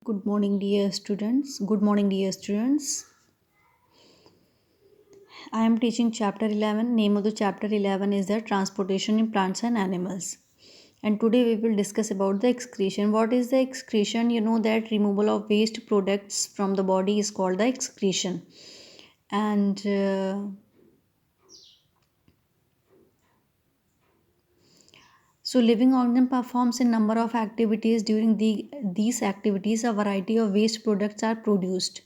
Good morning, dear students. Good morning, dear students. I am teaching chapter 11. Name of the chapter 11 is the transportation in plants and animals. And today we will discuss about the excretion. What is the excretion? You know that removal of waste products from the body is called the excretion. And So living organism performs a number of activities. During these activities, a variety of waste products are produced.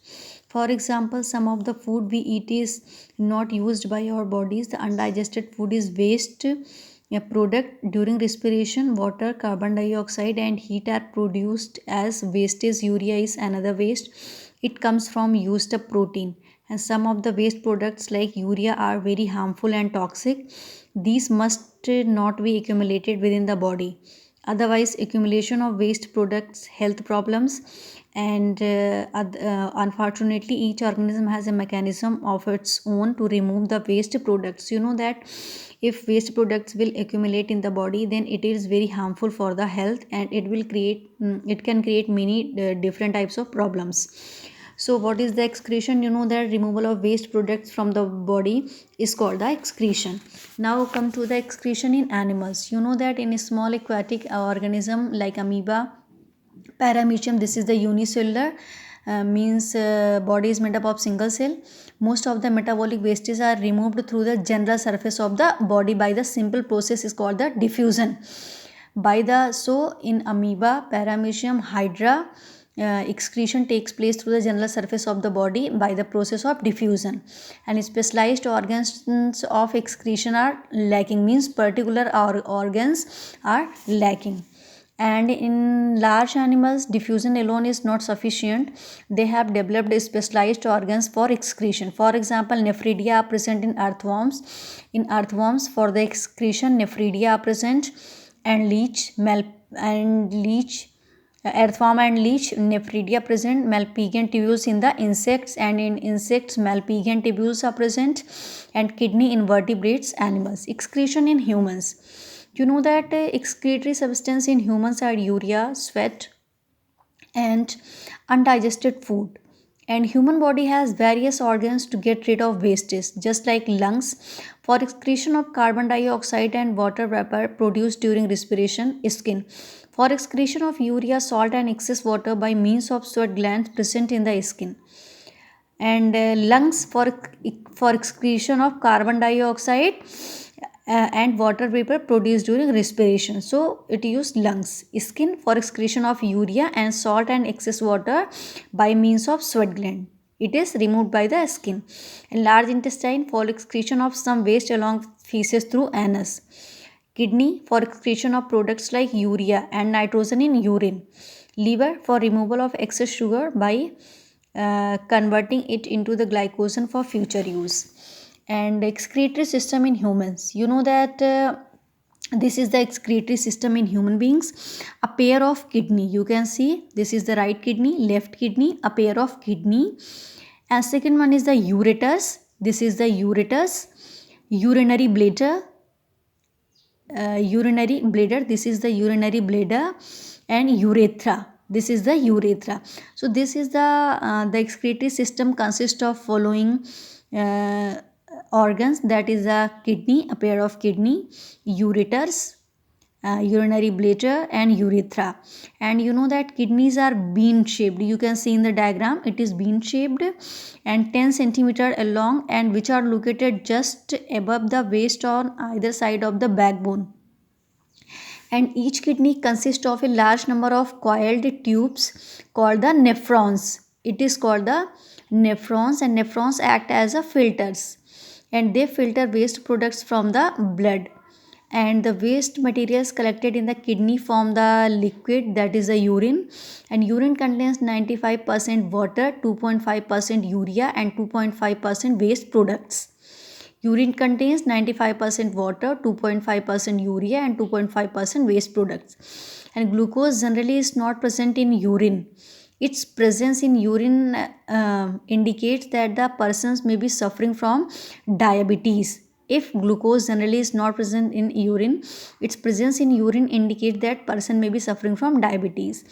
For example, some of the food we eat is not used by our bodies. The undigested food is waste a product. During respiration, water, carbon dioxide and heat are produced as wastage. Urea is another waste. It comes from used up protein. And some of the waste products like urea are very harmful and toxic. These must not be accumulated within the body. Otherwise, accumulation of waste products health problems. And unfortunately, each organism has a mechanism of its own to remove the waste products. You know that if waste products will accumulate in the body, then it is very harmful for the health, and it can create many different types of problems. So what is the excretion? You know that removal of waste products from the body is called the excretion. Now come to the excretion in animals. You know that in a small aquatic organism like amoeba, paramecium, this is the unicellular, means body is made up of single cell. Most of the metabolic wastes are removed through the general surface of the body by the simple process is called the diffusion. In amoeba, paramecium, hydra, excretion takes place through the general surface of the body by the process of diffusion, and specialized organs of excretion are lacking, means particular organs are lacking. And in large animals, diffusion alone is not sufficient. They have developed specialized organs for excretion. For example, nephridia are present in earthworms. In earthworms, for the excretion, nephridia are present, and leech, earthworm and leech, nephridia present, Malpighian tubules in the insects, and in insects, Malpighian tubules are present, and kidney in vertebrates animals. Excretion in humans. You know that excretory substance in humans are urea, sweat, and undigested food. And human body has various organs to get rid of wastes, just like lungs for excretion of carbon dioxide and water vapor produced during respiration, skin for excretion of urea, salt and excess water by means of sweat glands present in the skin, and lungs for excretion of carbon dioxide and water vapor produced during respiration. So it used lungs. Skin for excretion of urea and salt and excess water by means of sweat gland. It is removed by the skin. And large intestine for excretion of some waste along feces through anus. Kidney for excretion of products like urea and nitrogen in urine. Liver for removal of excess sugar by converting it into the glycogen for future use. And excretory system in humans. You know that this is the excretory system in human beings. A pair of kidney. You can see this is the right kidney, left kidney, a pair of kidney. And second one is the ureters. This is the ureters. Urinary bladder. Urinary bladder. This is the urinary bladder, and urethra. This is the urethra. So this is the excretory system consists of following uh, organs, that is a kidney, a pair of kidney, ureters, urinary bladder and urethra. And you know that kidneys are bean shaped. You can see in the diagram it is bean shaped and 10 centimeter long, and which are located just above the waist on either side of the backbone. And each kidney consists of a large number of coiled tubes called the nephrons. It is called the nephrons, and nephrons act as a filters, and they filter waste products from the blood. And the waste materials collected in the kidney form the liquid, that is the urine. And urine contains 95% water, 2.5% urea and 2.5% waste products. Urine contains 95% water, 2.5% urea and 2.5% waste products. And glucose generally is not present in urine. Its presence in urine indicates that the persons may be suffering from diabetes. If glucose generally is not present in urine, its presence in urine indicates that person may be suffering from diabetes.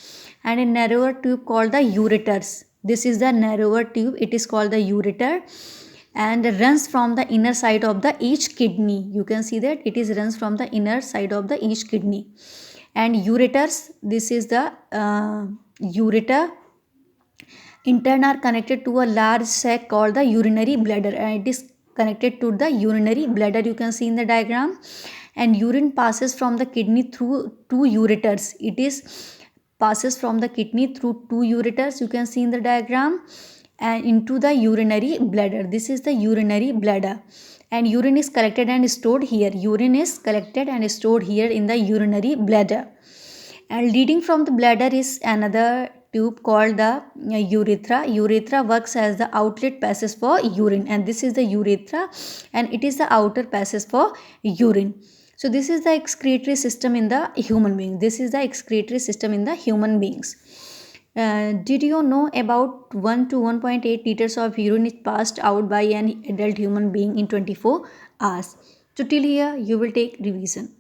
And a narrower tube called the ureters, this is the narrower tube, it is called the ureter, and runs from the inner side of the each kidney. You can see that it is runs from the inner side of the each kidney. And ureters, this is the ureter in turn are connected to a large sac called the urinary bladder, and it is connected to the urinary bladder, you can see in the diagram. And urine passes from the kidney through two ureters, it is passes from the kidney through two ureters, you can see in the diagram, and into the urinary bladder, this is the urinary bladder. And urine is collected and stored here, urine is collected and stored here in the urinary bladder. And leading from the bladder is another tube called the urethra. Urethra works as the outlet passage for urine, and this is the urethra, and it is the outer passage for urine. So this is the excretory system in the human being, this is the excretory system in the human beings. Did you know about 1 to 1.8 liters of urine is passed out by an adult human being in 24 hours? So till here you will take revision.